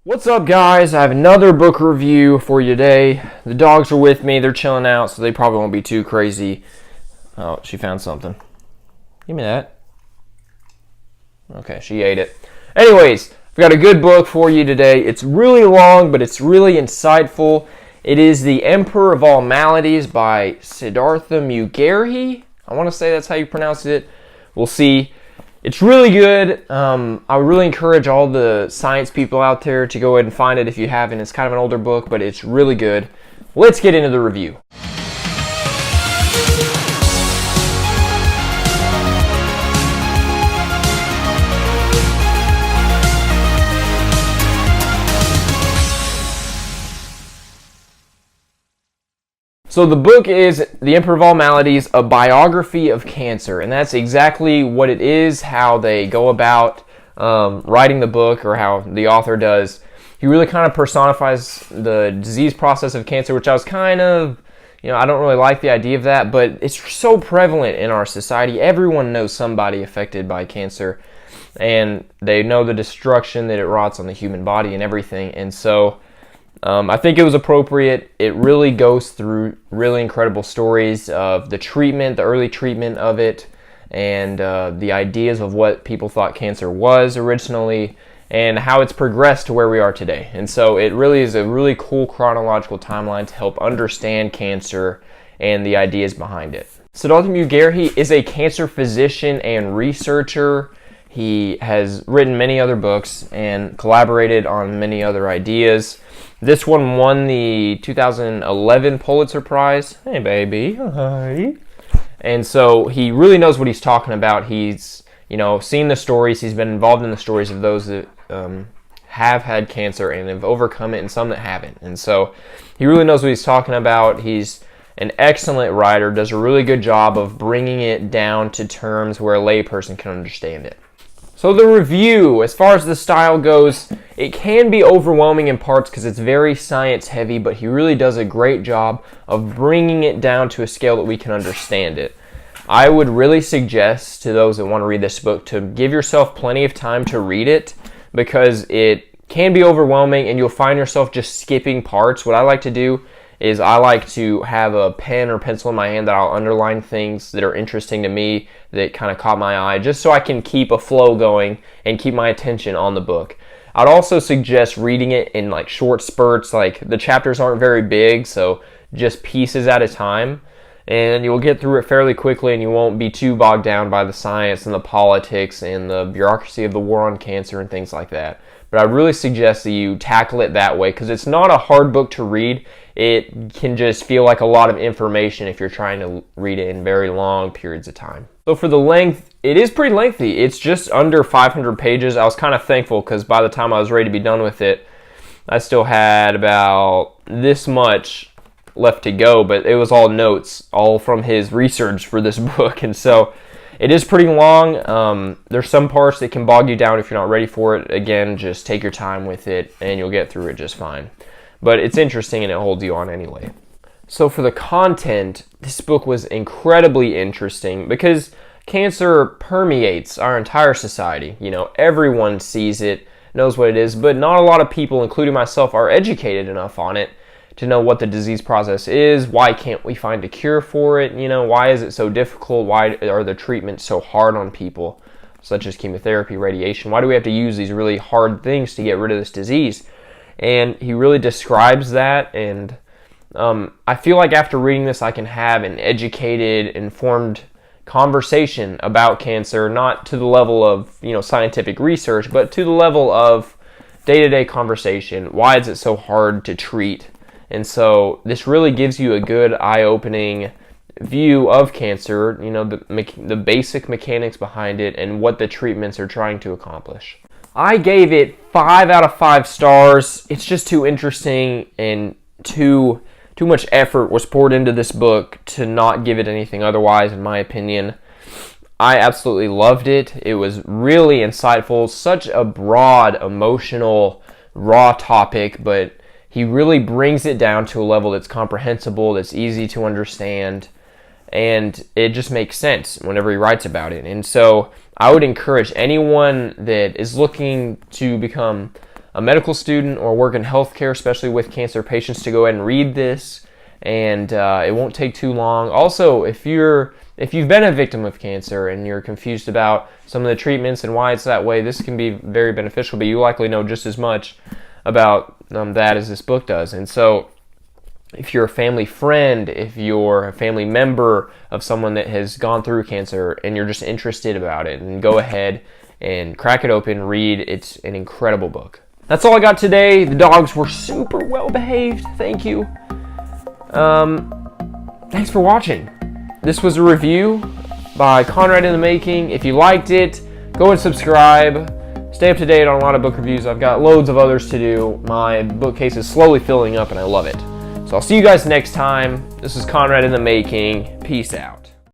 What's up, guys? I have another book review for you today. The dogs are with me. They're chilling out, so they probably won't be too crazy. Oh, she found something. Give me that. Okay, she ate it. Anyways, I've got a good book for you today. It's really long, but it's really insightful. It is The Emperor of All Maladies by Siddhartha Mukherjee. I want to say that's how you pronounce it. We'll see. It's really good. I would really encourage all the science people out there to go ahead and find it if you haven't. It's kind of an older book, but it's really good. Let's get into the review. So the book is The Emperor of All Maladies, a biography of cancer, and that's exactly what it is, how they go about writing the book, or how the author does. He really kind of personifies the disease process of cancer, which I was kind of, I don't really like the idea of that, but it's so prevalent in our society. Everyone knows somebody affected by cancer, and they know the destruction that it wroughts on the human body and everything, and so I think it was appropriate. It really goes through really incredible stories of the treatment, the early treatment of it, and the ideas of what people thought cancer was originally, and how it's progressed to where we are today. And so it really is a really cool chronological timeline to help understand cancer and the ideas behind it. Siddhartha Mukherjee is a cancer physician and researcher. He has written many other books and collaborated on many other ideas. This one won the 2011 Pulitzer Prize. Hey, baby. Hi. And so he really knows what he's talking about. He's, seen the stories. He's been involved in the stories of those that have had cancer and have overcome it, and some that haven't. And so he really knows what he's talking about. He's an excellent writer, does a really good job of bringing it down to terms where a layperson can understand it. So the review, as far as the style goes, it can be overwhelming in parts because it's very science heavy, but he really does a great job of bringing it down to a scale that we can understand it. I would really suggest to those that want to read this book to give yourself plenty of time to read it, because it can be overwhelming and you'll find yourself just skipping parts. What I like to do is I like to have a pen or pencil in my hand that I'll underline things that are interesting to me, that kind of caught my eye, just so I can keep a flow going and keep my attention on the book. I'd also suggest reading it in like short spurts. Like, the chapters aren't very big, so just pieces at a time, and you'll get through it fairly quickly, and you won't be too bogged down by the science and the politics and the bureaucracy of the war on cancer and things like that. But I really suggest that you tackle it that way, because it's not a hard book to read. It can just feel like a lot of information if you're trying to read it in very long periods of time. So for the length, it is pretty lengthy. It's just under 500 pages. I was kind of thankful, because by the time I was ready to be done with it, I still had about this much left to go, but it was all notes, all from his research for this book. And so it is pretty long. There's some parts that can bog you down if you're not ready for it. Again, just take your time with it and you'll get through it just fine. But it's interesting and it holds you on anyway. So for the content, this book was incredibly interesting because cancer permeates our entire society. Everyone sees it, knows what it is, but not a lot of people, including myself, are educated enough on it to know what the disease process is. Why can't we find a cure for it? Why is it so difficult? Why are the treatments so hard on people, such as chemotherapy, radiation? Why do we have to use these really hard things to get rid of this disease? And he really describes that, and I feel like after reading this, I can have an educated, informed conversation about cancer, not to the level of scientific research, but to the level of day-to-day conversation. Why is it so hard to treat? And so this really gives you a good eye-opening view of cancer, the basic mechanics behind it and what the treatments are trying to accomplish. I gave it 5 out of 5 stars. It's just too interesting, and too much effort was poured into this book to not give it anything otherwise, in my opinion. I absolutely loved it. It was really insightful, such a broad, emotional, raw topic, but he really brings it down to a level that's comprehensible, that's easy to understand, and it just makes sense whenever he writes about it. And so I would encourage anyone that is looking to become a medical student or work in healthcare, especially with cancer patients, to go ahead and read this, and it won't take too long. Also, if you've been a victim of cancer and you're confused about some of the treatments and why it's that way, this can be very beneficial, but you likely know just as much about that as this book does. And so if you're a family friend, if you're a family member of someone that has gone through cancer and you're just interested about it, then go ahead and crack it open, read. It's an incredible book. That's all I got today. The dogs were super well behaved. Thank you. Thanks for watching. This was a review by Conrad in the Making. If you liked it, go and subscribe. Stay up to date on a lot of book reviews. I've got loads of others to do. My bookcase is slowly filling up and I love it. So I'll see you guys next time. This is Conrad in the Making. Peace out.